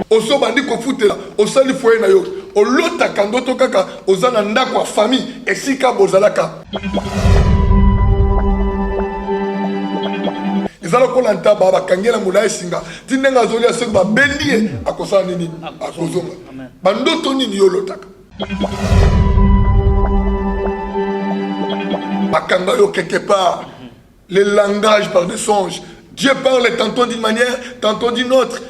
Oso bandi ko futela, osali foye na yo. Olota kandoto kaka, ozana ndako wa famille, esika bozalaka. Izala ko lanta baba kangela mulai singa. Tinenga zoli aso ba belie akosana nini akozonga. Bandoto nini yo lotaka. Bakanga yo quelque part. Le langage par des songes. Dieu parle tantôt d'une manière, tantôt d'une autre.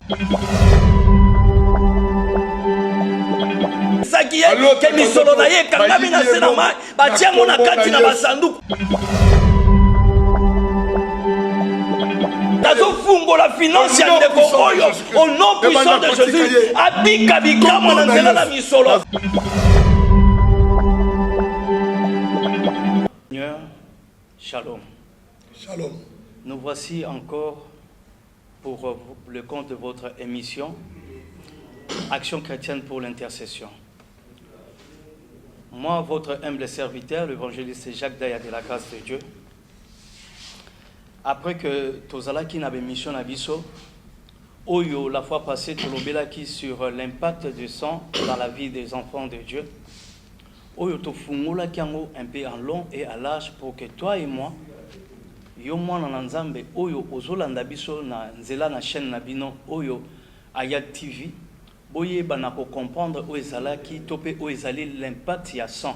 La finance au nom puissant de Jésus. Seigneur, shalom. Shalom. Nous voici encore pour le compte de votre émission Action chrétienne pour l'intercession. Moi, votre humble serviteur, l'évangéliste Jacques Daya de la grâce de Dieu, après que Tozalaki n'avait mission à Bisso, Oyo, la fois passée, Tolobelaki sur l'impact du sang dans la vie des enfants de Dieu, Oyo, Tofungolaki un peu en long et à large pour que toi et moi, yo mwana na nzambe oyo ozolanda biso na nzela na chaîne na bino oyo Ayad TV boyeba na ko comprendre o ezalaki topé o ezali l'impact ya sang.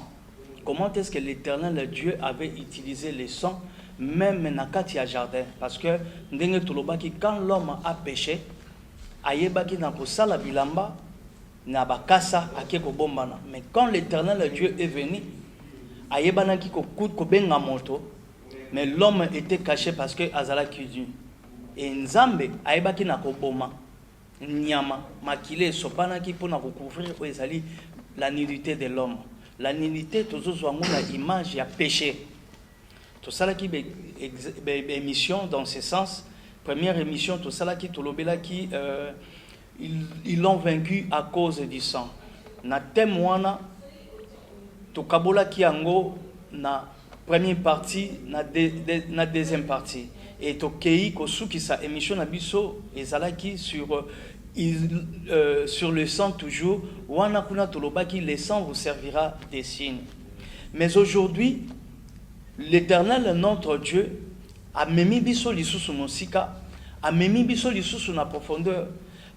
Comment est-ce que l'Éternel Dieu avait utilisé le sang même na kati ya jardin, parce que ndenge tolobaki quand l'homme a péché ayebaki na ko sala bilamba na bakasa akeko bombana, mais quand l'Éternel Dieu est venu ayebana ki ko benga moto. Mais l'homme était caché parce que azala cuisine. Et Nzambe aibaki na koboma nyama makile sopana ki pona recouvrir ezali la nudité de l'homme. La nudité tozozo ngona image ya péché. To sala ki émission dans ce sens. Première émission to sala ki tolobela ki ils l'ont vaincu à cause du sang. Na témoana to kabola ki ango na première partie, na deuxième partie. Et Tokei Kosuki sa émission na biso ezalaki sur le sang toujours. Wana kuna tolobaki le sang vous servira des signes. Mais aujourd'hui, l'Éternel notre Dieu a memi biso lisusu mosika, a memi biso lisusu na profondeur,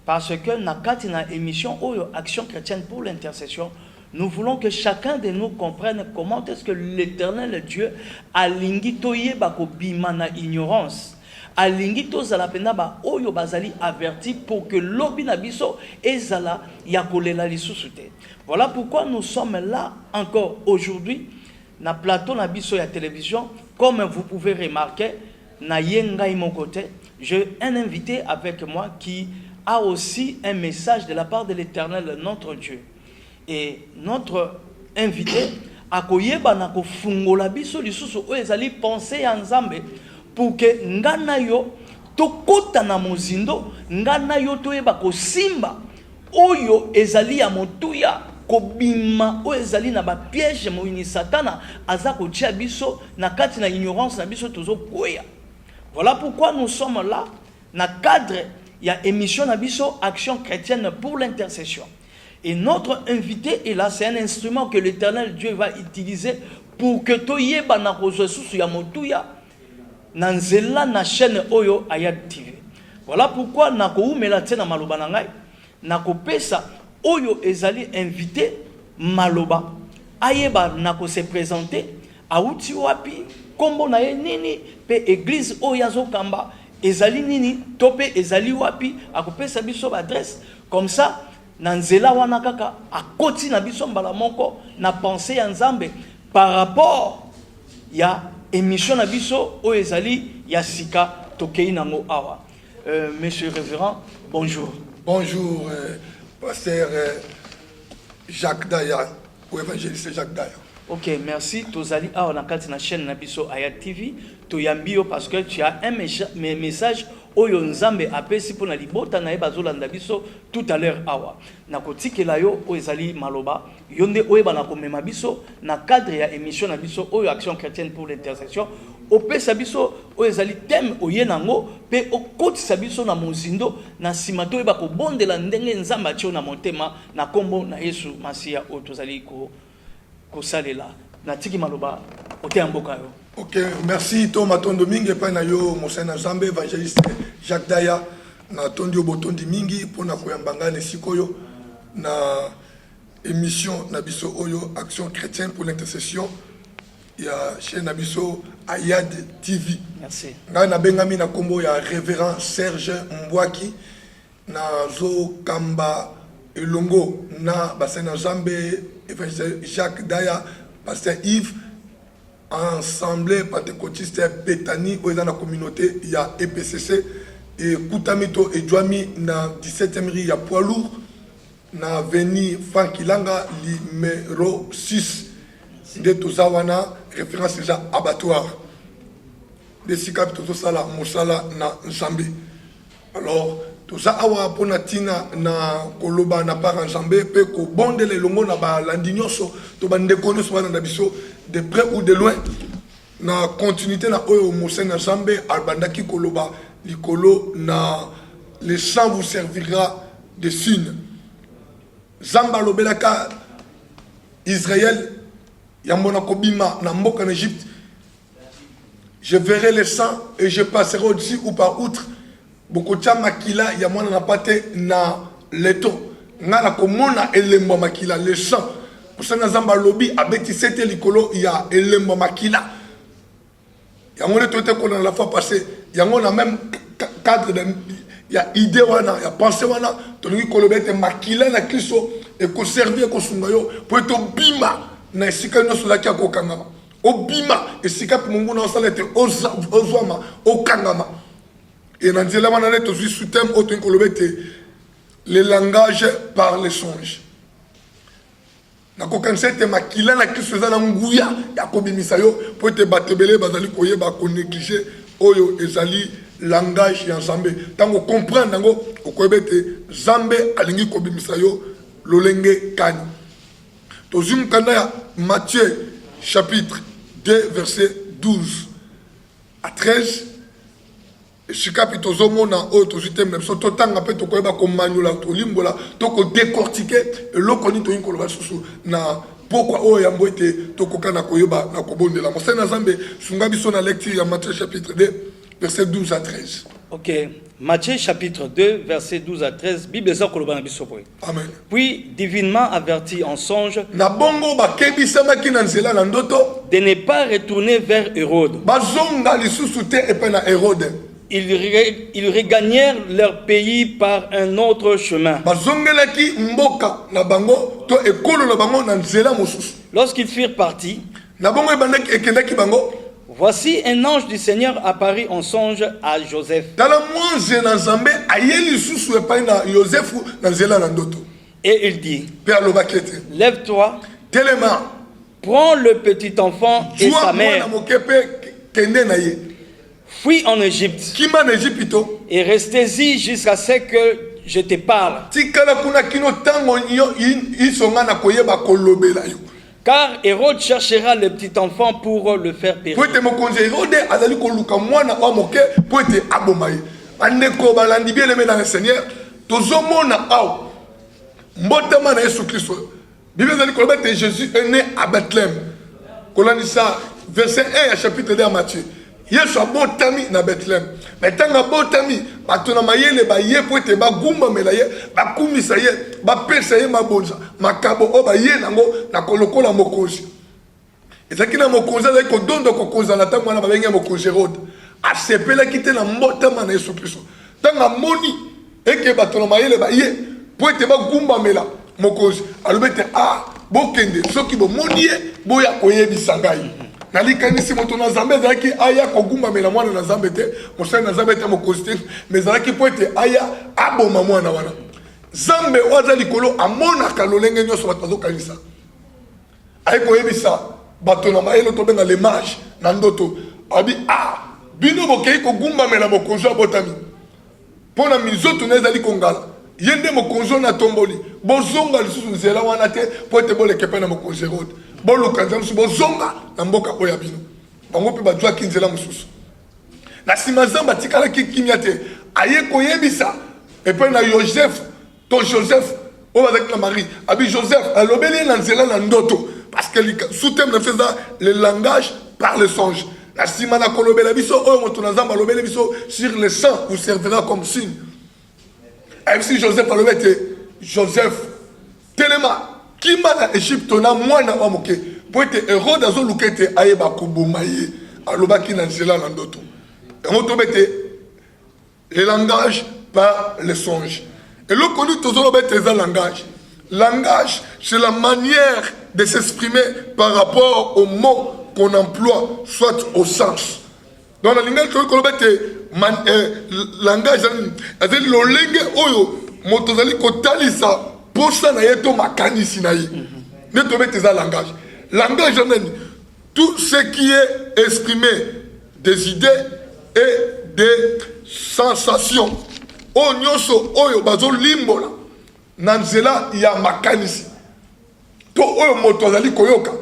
parce que na kati na émission oyo Action chrétienne pour l'intercession. Nous voulons que chacun de nous comprenne comment est-ce que l'Éternel Dieu a lingito yebako bimana ignorance. A lingito zalapena ba oyo bazali averti pour que l'obina biso ezala yakolela lisusute. Voilà pourquoi nous sommes là encore aujourd'hui na plateau na biso ya télévision. Comme vous pouvez remarquer, na yenga mon côté, j'ai un invité avec moi qui a aussi un message de la part de l'Éternel notre Dieu. Et notre invité a koyeba na ko fungola biso lisusu o ezali penser ya Nzambe pour que ngana yo tokota na mozindo, ngana yo toyeba ko simba oyo ezali ya motuya kobima o ezali na ba piège moini satana aza ko tia biso na kati na ignorance na biso tozo koya. Voilà pourquoi nous sommes là na cadre ya émission na biso Action chrétienne pour l'intercession. Et notre invité est là, c'est un instrument que l'Éternel Dieu va utiliser pour que toyeba na kozosusu ya motuya nanzela na chaîne oyo Ayad TV. Voilà pourquoi na koumela tena maloba na ngai na kopesa oyo ezali invité maloba ayeba na ko se présenter auti wapi kombo na ye nini pe église oyo azokamba ezali nini tope ezali wapi akopesa biso adresse comme ça. Nanzela wana kaka akoti na biso mbala moko na pensée ya Nzambe par rapport ya émission na biso o ezali ya sika tokei nango awa. Monsieur révérend, bonjour. Bonjour pasteur Jacques Daya ou évangéliste Jacques Daya. OK, merci. Tozali awa na kati na chaîne na biso Ayad TV, toyambio parce que tu as un message oyo nzambe apesi pona libota na ye bazolanda biso tout à l'heure awa na kotikela yo oyo ezali maloba yo nde oyeba komema biso na cadre ya émission na biso oyo Action chrétienne pour l'intercession opesa biso oyo ezali thème oye nango pe okotisa biso na mozindo na nsima toyeba kobondela ndenge nzambe atie na motema na kombo na Yesu Masiya oyo tozali kosalela na tiki maloba oteya mboka yo. Ok, merci Thomas Tondo Mingi pa na yo Monseigneur Nzambe évangéliste Jacques Daya na Tondio Botondi Mingi pona koyambanga sikoyo na émission na biso oyo Action chrétienne pour l'intercession ya chaîne na biso Ayad TV. Merci. Nga na bengami na kombo ya révérend Serge Mbwaki na zo kamba elongo na Monseigneur Nzambe évangéliste Jacques Daya pasteur Yves Assemblée pentecôtiste Bethany dans la communauté il y a EPCC et Kutamito et Djwami na 17e rue ya poids lourd na avenue Fankilanga numéro 6 de Tozawana référence déjà abattoir de Sikap Tozo Sala Mosala na Nzambe. Alors toza awa pona tina na koloba na para Nzambe pe ko bondele longo na ba landinyoso to bande kono so na biso de près ou de loin na continuité na oyo Monseigneur Nzambe albandaki koloba likolo na le sang vous servira de signe. Zamba lobelaka Israël yambona kobima na mboka en Égypte. Je verrai le sang et je passerai au-dessus ou par outre. Bokocha makila ya mwana na pate na leto ngala komona elembo makila le sang pour ça Nzamba lobi abeti sete likolo ya elembo makila ya ngone tote ko na la fois passée ya ngona même cadre de ya idée wana ya pensée wana tolingi kolobete makila na Kristo et ko servir ko sungayo pour to bima na esika no sola kya ko kangama obima esika mungu na osalete ozwama okangama. Et dans le langage par les songes. Na kokansete makila na Kristo za na nguya ya kobimisa yo po te batebele bazali koyeba ko négliger oyo ezali langage ya Nzambe. Tango comprendre ngo koyebete Nzambe alingi kobimisa yo lolenge kani. Tozum kanda ya Matthieu chapitre 2 verset 12 à 13. Shikapito zomona o to jitem so to tanga pe to koyeba ko manyola to limbola to ko décortiquer lokoni to inkolo basusu na pourquoi o ya mboite to kokana koyeba na kobondela Monseigneur Nzambe sunga biso na lecture ya Matthieu chapitre 2 verset 12 à 13. OK, Matthieu chapitre 2 verset 12 à 13 Bible za koloba na biso boy. Amen. Puis divinement averti en songe na bongo ba kebisama ki na nzela na ndoto de ne pas retourner vers Hérode. Bazonga lisusu te epe na Hérode. Ils regagnèrent leur pays par un autre chemin. Lorsqu'ils furent partis, voici un ange du Seigneur apparut en songe à Joseph. Et il dit, lève-toi, prends le petit enfant et sa mère, fuis en Égypte et restez-y jusqu'à ce que je te parle. Car Hérode cherchera le petit enfant pour le faire périr. Jésus est né à Bethléem. Verset 1 chapitre 2 à Matthieu. Yesu abotami na Bethlehem. Metanga botami batuna mayele ba ye po te ba gumba melaye ba kumisa ye ba pesa ye mabonza makabo o ba ye nango na kolokola mokonzi. Ezaki na mokonzi za ko dondo ko koza na tango na ba benga mokonzi Hérode. Asepela kite na mbotama na Yesu Kristo. Tanga moni eke batuna mayele ba ye po te ba gumba mela mokonzi. Alobete bokende soki bo moni ye boya koyebisa ngai. Nalikanisi moto na Nzambe zaki aya kogumba mela mwana na Nzambe te Monseigneur Nzambe te mokonzi mais zaki poete aya aboma mwana wana Nzambe waza likolo amona kalolenge nyoso batazo kanisa ay koyebisa bato na mayelo to benga les mages na ndoto abi bino bokei kogumba mela mokonzi abotami Pour la mizoto nezali kongala. Yende mokonzo na tomboli. Bozonga lisusu nzela wana te po ete bolekepe na mokonzi Herode. Bolukanza musu bozonga na mboka oya bino. Bango pe badwa kinzela mususu. Na sima zamba tikala kimia te. Aye koyebisa epe na Joseph o avec la Marie. Abi Joseph alobeli na nzela na ndoto parce que sous-thème na faisant le langage par le songe. La sima na kolobela biso o motuna zamba lobeli biso sur le sang vous servira comme signe. Et si Joseph alobete Joseph telema kima na Égypte na mwana wa moke po ete Hérode azolukete ayeba kubumaye alobaki na nzela na ndoto. Et on tobete le langage par le songe. Et le connu toujours le langage. Langage, c'est la manière de s'exprimer par rapport aux mots qu'on emploie, soit au sens. Dans la langage, langage, c'est le langue oyo motozali kotalisa posa na yeto makanisi na ye. Ne tomete ça langage. Langage, tout ce qui est exprimé des idées et des sensations. O nyoso oyo bazo limbola nanzela ya makanisi to oyo moto azali koyoka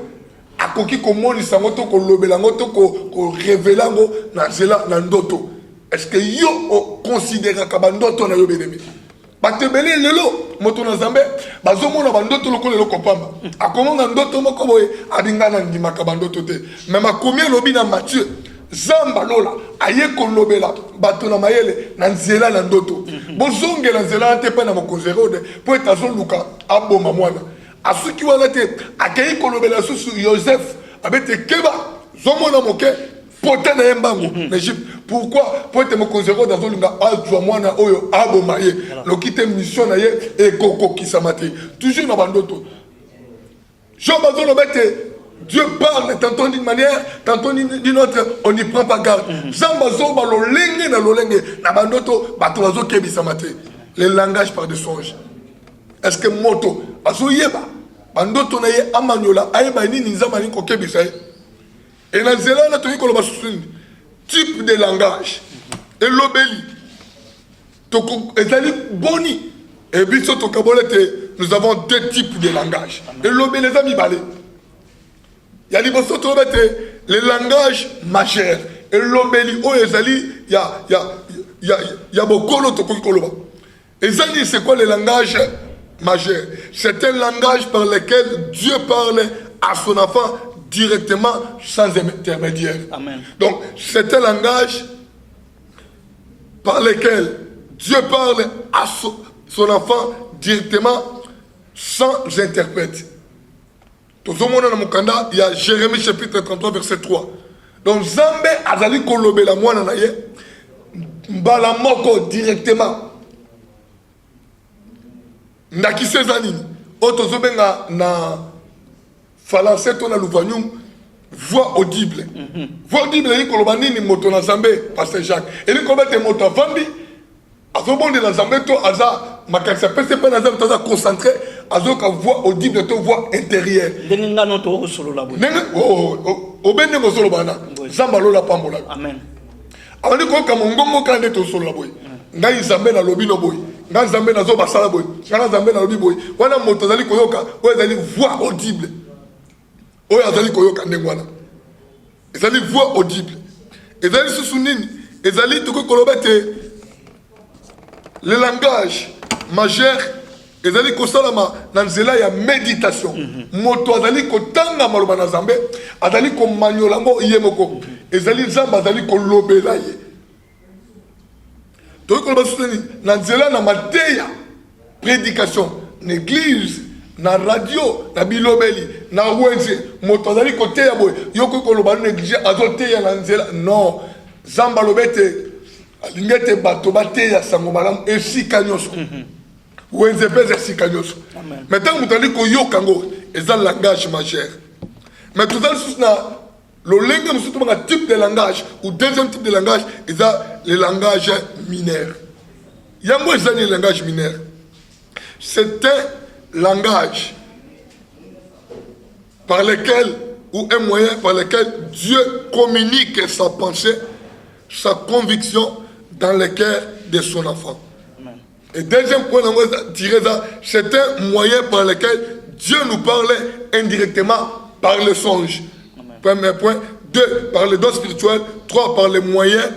akoki komonisa ngo to kolobela ngo to ko révéler ngo nanzela na ndoto. Est-ce que yo o considérer ka bandoto na yo benemi batebeli lelo moto na Nzambe bazo mona bandoto lokolo loko pamba akomonga ndoto moko boye abingana ndima ka bandoto te même akomi lobi na Matthieu Zamba lola aye kolobela bato na mayele na nzela na ndoto bozongela nzela te pe na mokonzi Herode po etazo luka aboma mwana asuki wana te akei kolobela susu Joseph abete keba zomona moke pota na yembango na Egypte. Pourquoi po ete mokonzi Herode azolunga azwa mwana oyo aboma ye lokite mission na ye ekoko kisamate toujours na bandoto Job azolobete Dieu parle tantôt d'une manière, tantôt d'une autre, on n'y prend pas garde. Zambazo lo lenge na lo lenge na bandoto batozo kebisa mate. Le langage par des songes. Est-ce que moto azo yeba bandoto na ye amanyola ayeba nini nzamba ni ko kebisa ye. Et na zela na toyi ko lo basusuni. Type de langage. Et l'obéli. Toko ezali boni. Et biso to kabolete, nous avons deux types de langage. Et l'obéli les amis balé. Il y a les langages majeurs. Et l'obéli, oh, il y a beaucoup d'autres choses. Et Zani, c'est quoi les langages majeurs? C'est un langage par lequel Dieu parle à son enfant directement, sans intermédiaire. Amen. Donc, c'est un langage par lequel Dieu parle à son enfant directement, sans interprète. Tout le monde il y a Jérémie chapitre 33 verset 3. Donc Zambé azali kolobe la mwana na ye mbala moko directement. Ndaki sezani oto zobenga na français to na luvanyum voix audible. Voix audible ni koloba nini moto na Zambé pasteur Jacques. Et ni koloba te moto vambi azobonde na Zambé to aza makanisa pese pe na Zambé to aza concentré. Azoka voix audible to voix intérieure. Denga no to solo la boy. Obende mo solo bana. Zamba lola pambola. Amen. Awani ko ka mongongo kande to solo la boy. Ngai Zambé na lobi no boy. Ngai Zambé na zo basala boy. Ngai Zambé na lobi boy. Wana moto zali koyoka, o zali voix audible. O zali koyoka ndengwana. Ezali voix audible. Ezali susunini, ezali to ko kolobete le langage majeur. Ezali kosalama na nzela ya méditation. Moto azali kotanga maloba na Nzambe, azali ko manyola ngo yemoko. Ezali Nzamba azali ko lobela ye. To ko basuni na nzela na mateya prédication, na église, na radio, na bilobeli, na wenze, moto azali ko teya boy. Yoko ko loba négligé azoteya na nzela. Non, Nzamba lobete alingete bato bateya sango malamu esika nyoso. Mais tant que vous avez un langage majeur. Mais tout ça, le type de langage, ou deuxième type de langage, c'est le langage mineur. Il y a un langage mineur. C'est un langage par lequel, ou un moyen par lequel Dieu communique sa pensée, sa conviction dans le cœur de son enfant. Amen. Et deuxième point, c'est un moyen par lequel Dieu nous parlait indirectement par le songe. Amen. Premier point. 2, par les dons spirituels. 3, par les moyens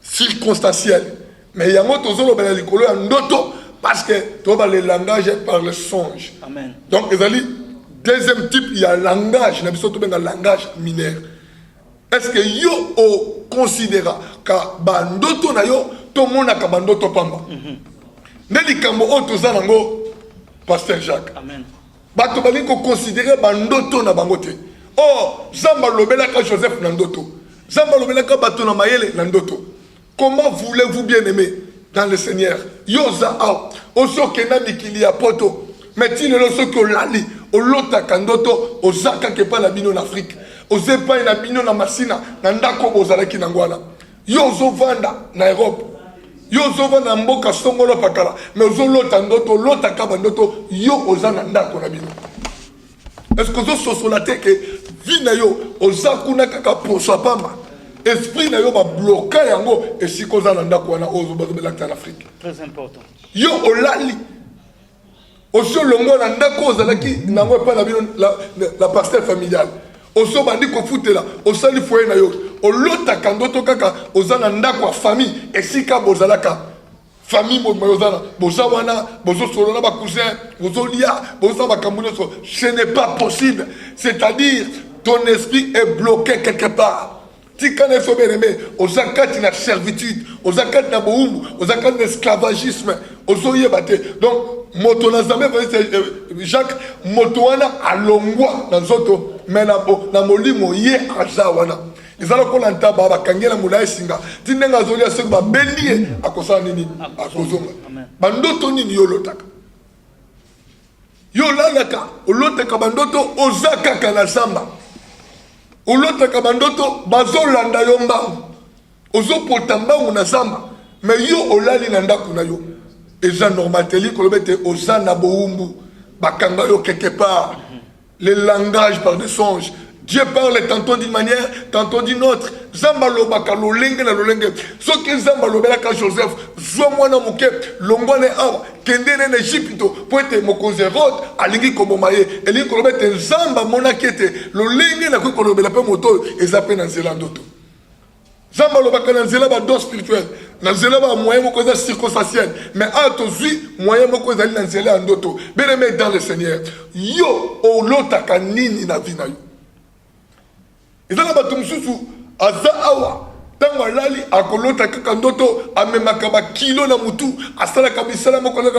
circonstanciels. Mais il y a un autre parce que tu as le langage par le songe. Amen. Donc, deuxième type, il y a le langage. Il y a un langage mineur. Est-ce que yo o considéra que bandoto na yo to mona ka bandoto pamba? Neli kambo o to zanango Pasteur Jacques. Amen. Bato bali ko considérer bandoto na bangote. Oh, Zamba lobela ka Joseph nandoto. Zamba lobela ka bato na mayele nandoto. Comment voulez-vous bien aimer dans le Seigneur? Yoza out. Oso kena mikili ya poto. Mais le so ko lali o lota kandoto o zaka ke pa la bino en Afrique. Oze pa na bino na masina na ndako bozalaki na ngwana. Yo zo vanda na Europe. Yo zo vanda mboka songolo pakala. Mais ozo lota ndoto lota ka bandoto yo oza na ndako na bino. Est-ce que ozo sosolate ke vi na yo oza kuna kaka poso pamba. Esprit na yo ba bloka yango esiko oza na ndako wana ozo bazobelaka en Afrique. Très important. Yo olali oso longo na ndako ozalaki nango pa na bino la parcelle familiale. Oso bandi ko futela osali foye na yo olota kandoto kaka ozana ndako famille esika bozalaka famille mo bozana bozawana bozo solo na ba cousin bozo lia bozo ba kambuno. Ce n'est pas possible, c'est-à-dire ton esprit est bloqué quelque part. Tikane so beneme ozakati na servitude ozakati na boumbu ozakati na esclavagisme ozoye bate. Donc moto na zambe Jacques moto wana alongwa na nzoto mais na molimo ye azawana izala ko lanta baba kangela mulai singa tinenga zolia se ba belie akosana nini akozonga bandoto nini yolotaka yolalaka olotaka bandoto ozaka kana samba olotaka bandoto bazolanda yo mbangu ozopota mbangu na samba mais yo olali na ndako na yo eza normal teli kolobete ozana boumbu bakanga yo quelque part. Le langage par des songes. Dieu parle tantôt d'une manière, tantôt d'une autre. Zambalo baka lolenge na lolenge. Ce que Zambalo belaka Joseph, zwa mwana muke, longwane awa, kende en Égypte, pour être mokonze rod, alingi komo maye, elingi kolobete Zamba mona kete, lolenge na kwe kolobela pe moto, ezape na nzelandoto. Zambalo baka na nzela ba don spirituel, na nzela ba moyen moko za circonstanciel, mais a to zui moyen moko za na nzela ndoto. Bien-aimé dans le Seigneur, yo o lotaka nini na vie na yo. Ezala bato mususu aza awa tango alali akolota kaka ndoto amemaka ba kilo na mutu asalaka bisala moko na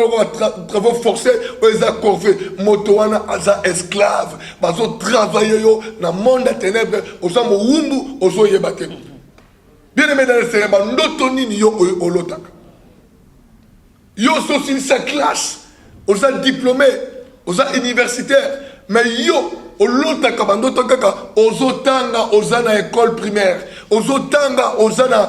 travaux forcés eza corvée moto wana aza esclave bazo travailler yo na monde de ténèbres oza moumbu ozo yebate. Bien-aimé dans le Seigneur, ndoto nini yo olotaka. Yo sosi sa classe, oza diplômé, oza universitaire, mais yo olotaka bandoto kaka ozotanga oza na école primaire, ozotanga oza na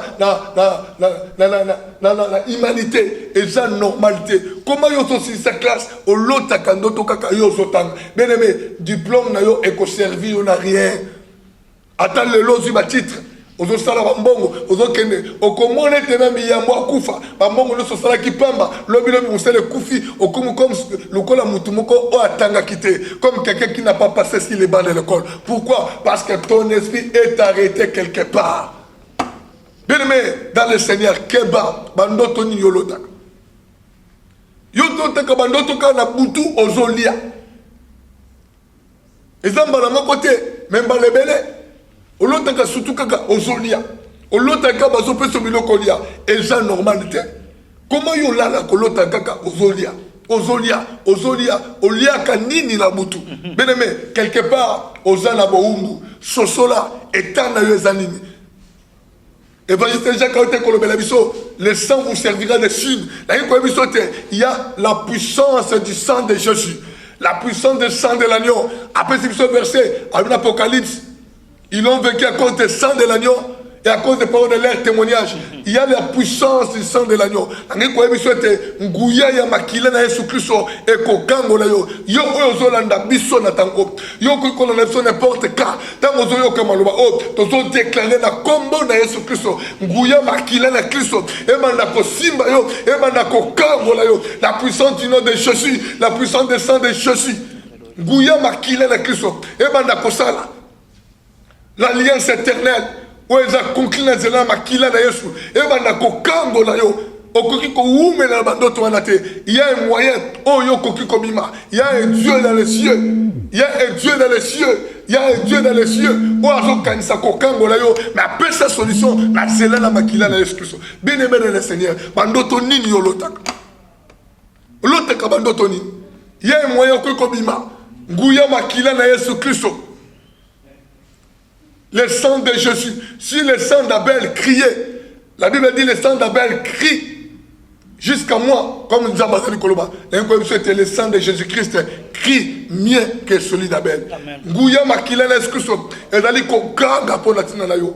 humanité, eza normalité. Comment yo sosi sa classe olotaka ndoto kaka yo ozotanga. Bien-aimé, diplôme na yo eko servi yo na rien. Attends le lozi ba titre. Ozo sala bambongo ozo kende okomone tena miyambo akufa bambongo no sala kipamba lobi musele kufi okomu comme lokola mutu moko o atanga kité comme quelqu'un qui n'a pas passé sur les bancs de l'école. Pourquoi? Parce que ton esprit est arrêté quelque part. Bien-aimé dans le Seigneur, keba bandoto ni yolotaka yototaka bandoto ka na butu ozolia ezamba na côté même balebele olotaka surtout kaka ozolia olotaka bazo peso biloko lia eza normalité. Comment yo lala kolota kaka ozolia oliaka nini na butu. Bien-aimé quelque part ozana boumbu sosola etana yo eza nini. Évangile Jacques a été kolobela biso le sang vous servira de signe. Il y a la puissance du sang de Jésus, la puissance du sang de l'agneau. Après ce verset à l'Apocalypse, ils ont vécu à cause du sang de l'agneau et à cause des paroles de leur témoignage, il y a la puissance du sang de l'agneau. Nguya ya makila na Yesu Kristo et kokango la yo. Yo ozolanda biso na tango. Yo ko na biso n'importe quand. Tango zoyo kama loba o tozo déclarer na kombo na Yesu Kristo. Nguya makila na Kristo et banda ko simba yo et banda ko kango la yo. La puissance du nom de Jésus, la puissance du sang de Jésus. Nguya makila na Kristo et banda ko sala. L'alliance éternelle. Où ils ont conclu dans la makila na Yesu. Et banda ko kango la yo. Il y a un moyen. Oh yo koki komima. Il y a un Dieu dans les cieux. Il y a un Dieu dans les cieux. Il y a un Dieu dans les cieux. Oh azo kanisa ko kango la yo. Mais après sa solution, la cela la makila na Yesu Christ. Bien aimé dans le Seigneur. Bandoto nini yo lotaka. Lotaka bandoto nini. Il y a un moyen koki komima. Nguya makila na Yesu Christ. Le sang de Jésus. Si le sang d'Abel criait, la Bible dit le sang d'Abel crie jusqu'à moi, comme nous avons dit le sang de Jésus-Christ crie mieux que celui d'Abel. Nguya makila na Yesu Kristo ezali kokanga pona tina na yo.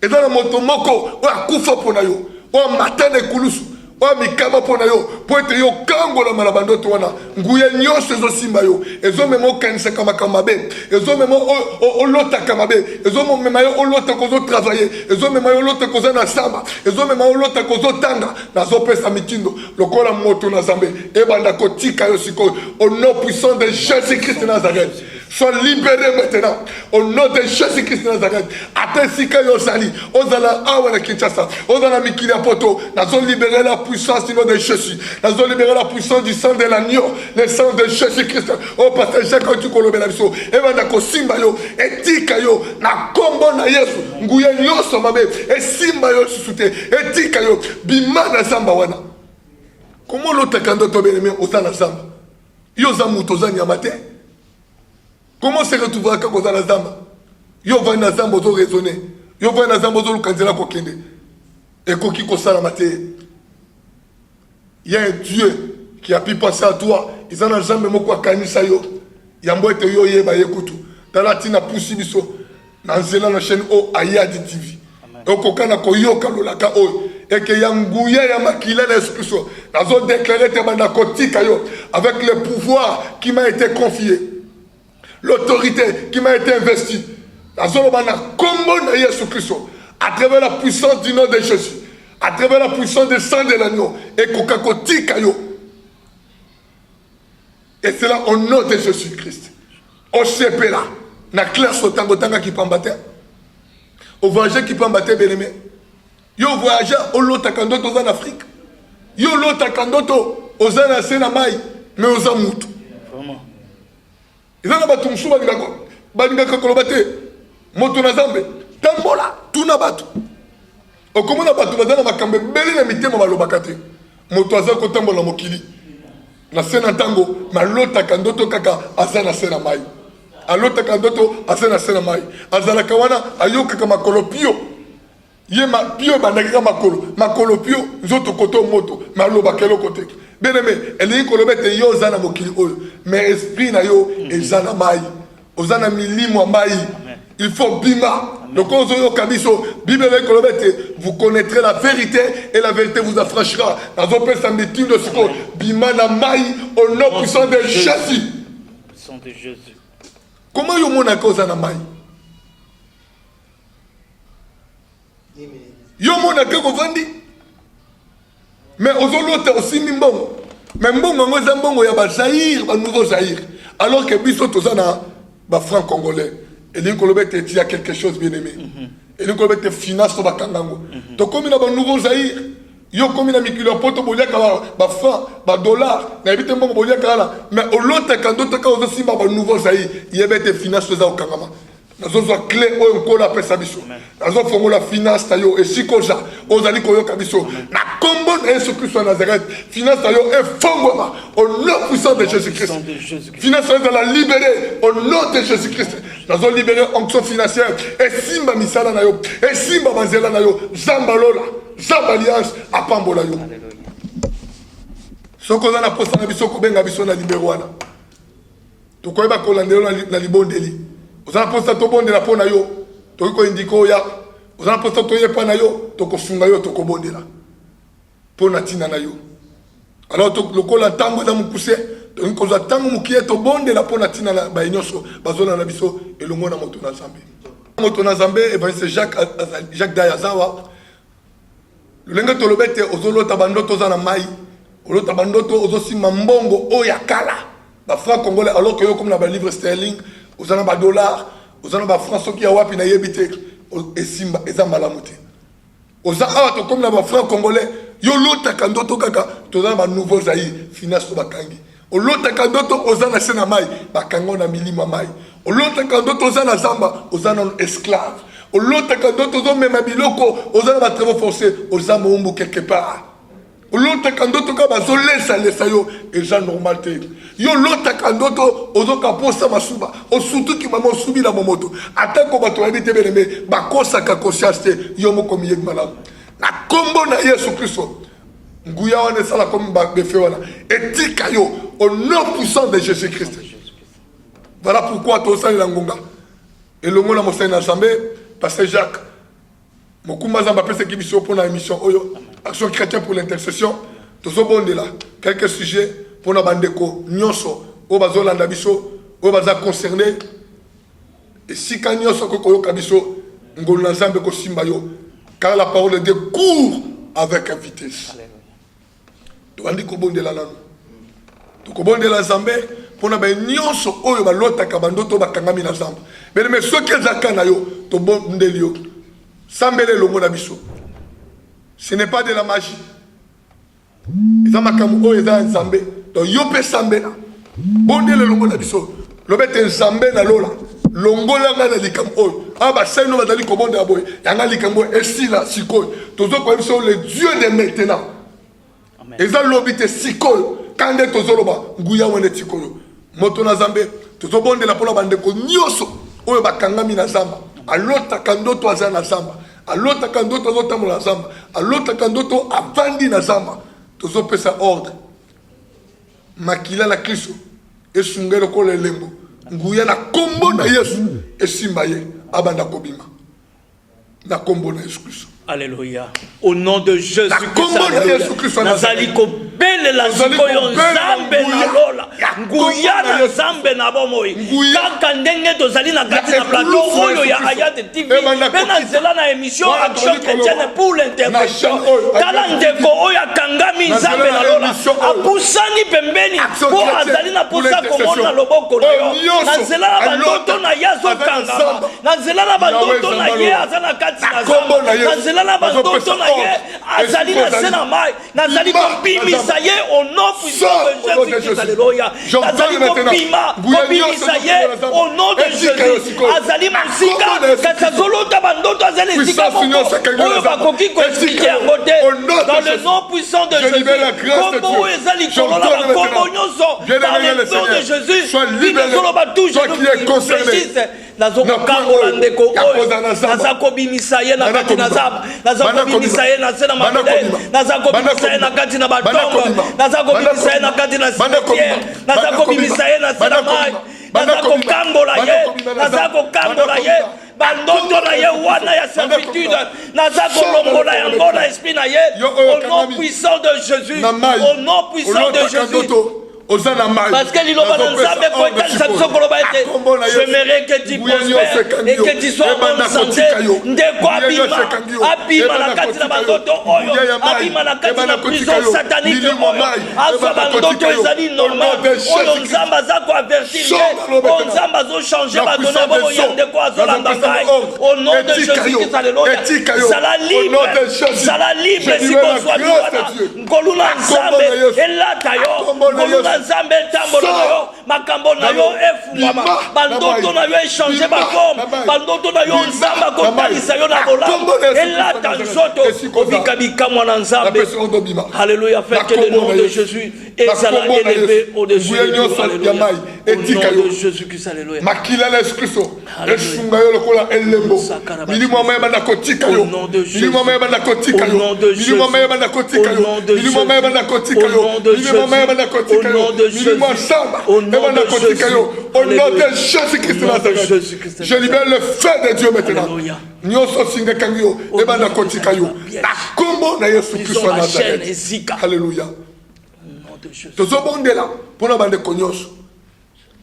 Ezala moto moko wa kufa pona yo. Wa matane kulusu. Wa mikama pona yo. Po ete yo kango la malabando to wana. Nguya nyonso ezo simba yo. Ezo memo kanisa kama kamabe. Ezo memo olota kamabe. Ezo memo yo olota kozo travailler. Ezo memo yo olota kozo na samba. Ezo memo olota kozo tanga. Na zo pesa mitindo. Lokola moto na zambe. Ebanda kotika yo siko. Au nom puissant de Jésus-Christ de Nazareth. Sois libéré maintenant. Au nom de Jésus-Christ de Nazareth. Ate sika yo sali. Ozala awa na Kinshasa. Ozala mikili apoto. Nazo libérer la puissance du nom de Jésus. Nazo libérer la puissance du sang de l'agneau. Le sang de Jésus-Christ. Oh, pasteur Jacques, tu kolobé la biso. Eva na simba yo. Etika yo. Na kombo na Yesu. Nguye nyoso mabe. E simba yo susute. Etika yo. Bima na samba wana. Comment l'autre kando tobe le mien osa na samba? Yo zamu tozani amate. Comment se retrouvera quand on a la zamba? Yo va na zamba ozo raisonner. Yo va na zamba ozo lukanzela kokende. Et koki kosala mate. Il y a un Dieu qui a pu penser à toi. Ils en ont jamais moko kanisa yo. Yambo ete yo yeba yekutu. Tala tina pusi biso. Na nzela na chaîne o Ayadi TV. Okokana ko yoka lolaka o. Et que yanguya ya makila na Yesu Kristo. Nazo déclarer te banda kotika yo avec le pouvoir qui m'a été confié. L'autorité qui m'a été investie. Nazo banda kombo na Yesu Kristo. À travers la puissance du nom de Jésus. À travers la puissance du sang de l'agneau. Et kokakotika yo. Et c'est là au nom de Jésus-Christ. Au CP là. Na classe au tango tanga qui pambate. Au voyageur qui pambate bien-aimé. Yo voyageur au lot takandoto en Afrique. Yo lot takandoto aux anasena mai. Mais aux amutu. Vraiment. Ils ont battu msou balingako kolobate. Moto na zambe. Tambola. Tuna batu. Okomona batu bazana makambe beli na mitema balobakate. Moto azako tambola mokili. Na sena tango malota kandoto kaka azana sena mai. Alota kandoto azana sena mai. Azala kawana ayoka kama kolopio. Ye ma pio bandaka makolo pio nzoto koto moto maloba kelo kote. Bien-aimé, eli kolobete yo zana mokili oyo. Mais esprit na yo ezana mai. Ozana milimo mai. Il faut bima. Donc, Bible vous connaîtrez la vérité et la vérité vous affranchira. Dans un peu, ça me dit le secours. Bima na mai au nom puissant de Jésus. Puissant de Jésus. Comment vous avez cause na mai? Vous avez cause mais aux autres aussi, mbongo. Mais mbongo, c'est mbongo, il y a Zaïre, un nouveau Zaïre. Alors que Bissot, c'est franc congolais. Et il y a quelque chose bien aimé. Et il y a finance sur Bakangango. Donc, comme il y a un nouveau Zaïre, il y a un mikilo poto bolia kala, ba franc, ba dollar, na évite mbongo bolia kala. Mais au l'autre, quand d'autres cas aussi, ba nouveau Zaïre, il y a des finances sur Kangama. Nous avons clé au encore la pesa biso. Nous avons la finance tayo et si koja, ozali koyo kabiso. Na combo na Yesu Christ Nazareth, finance tayo et fongoma au nom puissant de Jésus-Christ. Finance tayo la libérer au nom de Jésus-Christ. Nous avons libéré onction financière et simba misala na yo, et simba manzela na yo, zambalola, zambaliance apambola yo. Soko za na posta na biso ko benga biso na libéroana. To koyeba ko landelo na libondeli. Vous avez posé tout le monde la peau na yo. Toi qui indiko ya Vous avez posé toye pa na yo, toko funga yo, toko bondela. Pour na tina na yo. Alors le kola tango za mukuse, donc koza tango mukie to bondela pour na tina na ba nyonso, bazona na biso elongo na moto na Nzambe. Moto na Nzambe evangeliste Jacques Dayazawa. Le lenga to lobete ozolota bandoto za na mai. Olota bandoto ozosimba mbongo oyakala. Ba franc congolais alors que yo comme na ba livre sterling, ozana ba dollar, ozana ba franc soki ya wapi na yebite. Et simba ezamba la muté oza awa to comme na ba franc congolais yo lota kandoto kaka to za ba nouveau zaï finance to bakangi o lota kandoto oza na sena mai bakango na milima mai o lota kandoto oza na zamba oza na esclave o lota kandoto zo mema biloko oza na ba travaux forcés oza moumbu quelque part o lota kandoto ka ba zo lesa yo eza normal te yo lota kandoto ozoka posa masuba o surtout ki mama subi na momoto atako bato habite beleme bakosa ka conscience te yo moko miyek malamu na kombo na Yesu Kristo nguya wana sala comme ba befe wana etika yo au nom puissant de Jésus Christ. Voilà pourquoi to sali la ngonga et le mona mosai na Nzambe pasteur Jacques mokumba zamba pese ki biso pour na émission oyo action chrétien pour l'intercession tozo bondela quelques sujets pour na bandeko nyonso o bazolanda biso o baza concerné et si ka nyonso ko koyoka biso ngolu na Nzambe ko simba yo car la parole de Dieu court avec vitesse. To andi ko bondela nanu to ko bondela Nzambe pour na ba nyonso oyo balota ka bandoto bakangami na Nzambe mais soki ezaka na yo to bondeli yo sambele longo na biso. Ce n'est pas de la magie. Eza makambo oyo eza Nzambe to yo pe sambela bondele longo na biso lobete Nzambe na lola longola nga na likambo oyo aba seno bazali ko bonda boy yanga likambo esila sikoyo tozo ko biso le Dieu de maintenant. Amen. Eza lobite sikoyo kande tozo loba nguya wene sikoyo moto na Nzambe tozo bondela pona bandeko nyoso oyo bakangami na Nzamba alota kandoto aza na Nzamba alota kandoto azotambola na Nzamba alota kandoto avandi na Nzamba tozo pesa ordre makila na Kristo esungelo ko lembo nguya na kombo na Yesu esimba ye abanda kobima na kombo na Yesu Kristo. Alléluia. Au nom de Jésus-Christ. Nazali ko bele la sikoyo Nzambe na lola. Nguya na Nzambe na bomoi. Kaka ndenge tozali na kati na plateau oyo ya Ayate TV. Bena zela na émission Action Chrétienne pour l'intervention. Tala ndeko oyo kangami Nzambe na lola. Apusani pembeni. Po azali na pusa komona loboko na yo. Na zela na bandoto na yazo kangama. Na zela na bandoto na ye azana kati na Nzambe. La bandoto na ye azali na sena mai nazali kopimisa ye au nom puissant de Jésus. Alléluia. Nazali kopimisa ye au nom de Jésus. Azali musika kasazolota bandoto azali sika oyo bakoki ko expliquer yango te dans le nom puissant de Jésus. Kombo ezali kolola kombo nyonso dans le nom de Jésus. Bizolo batu je précise nazokokangola ndeko oyo nazakobimisa ye na kati na Nzamba nazakobimisa ye na sena mabele nazakobimisa ye na kati na batombo nazakobimisa ye na kati na cimetière nazakobimisa ye na sena mai nazakokangola ye bandoto na ye wana ya servitude nazakolongola yango na esprit na ye au nom puissant de Jésus au nom puissant de Jésus. Parce que j'aimerais que tu prospères et que tu sois en bonne santé. Ndeko abima na kati na bandoto oyo abima na kati na prison satanique oyo azo bandoto ezali normal oyo Nzamba za ko avertir oyo Nzamba zo changer badona bobo ya ndeko azolanda ngai au nom de Jésus. Alléluia. Sala libre si kozwa wana ngolula Nzambe elata yo ngolula Nzambe tambola yo makambo na yo efungama bandoto na yo échanger baforme bandoto na yo Nzamba kotalisa yo na bolambo elata nzoto obika bikamwa na Nzambe. Alléluia. Fait que le nom de Jésus ezala élevé au-dessus de tout. tout. Alléluia. Au nom de Jésus-Christ, alléluia. Makila la Kristo. Esunga yo lokola elembo. Milimo mema na kotika yo. Milimo mema na kotika yo. Milimo mema na kotika yo. Milimo mema na kotika yo. Milimo mema na kotika yo. Milimo samba. Mema na kotika yo. Au nom de Jésus-Christ de Nazareth. Je libère le feu de Dieu maintenant. Nyoso singa kangyo. Mema na kotika yo. Na kombo na Yesu Kristo de Nazareth. Alléluia. Tozobondela pona bande konyoso.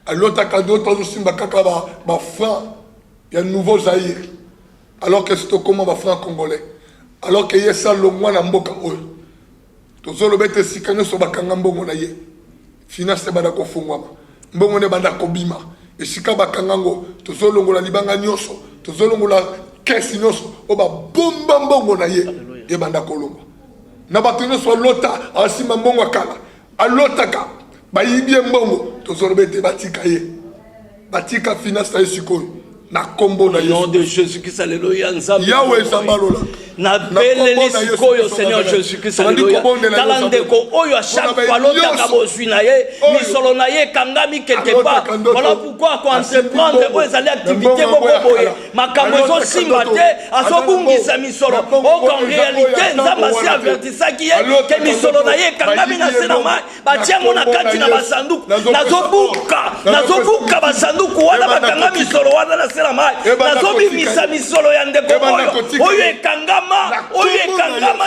Alors t'as cadeau tous simba kaka ba franc il y a un nouveau Zaïre alors que c'est comment ba franc congolais alors que yesa longwa na mboka oyo tozolo bete sikano so bakanga mbongo na ye finance banda ko fungwama mbongo ne banda ko bima esika bakanga ngo tozolo ngola libanga nyoso tozolo ngola kesi nyoso o ba bomba mbongo na ye e banda ko longwa na batino so lota asima mbongo akala alotaka bayibie mbongo tozorobete batika ye batika finance ya sikoyo na kombo na Yesu. Au nom de Jésus-Christ, alléluia. Yahweh Zambalola. Na beleli sikoyo Seigneur Jésus-Christ, alléluia. Talandeko oyo à chaque fois lotaka bozwi na ye, misolo na ye kangami quelque part. Voilà pourquoi quand entreprendre oyo activité boboye, makambo ezo simba te, azobungisa misolo. Oh en réalité nzamba si avertisaki ye ke misolo na ye kangami na se na mai, batiango na kati na basanduku. Nazobuka basanduku wana bakanga misolo wana na se na mai. Nazobimisa misolo ya ndeko oyo ekangama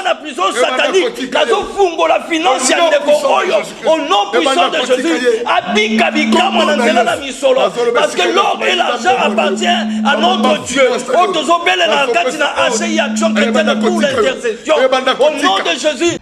na prison satanique. Nazofungo la finance ya ndeko oyo au nom puissant de Jésus. Abika bikama na nzela na misolo parce que l'or et l'argent appartient à notre Dieu. Otozobele na kati na ACI Action Chrétienne pour l'intercession au nom de Jésus.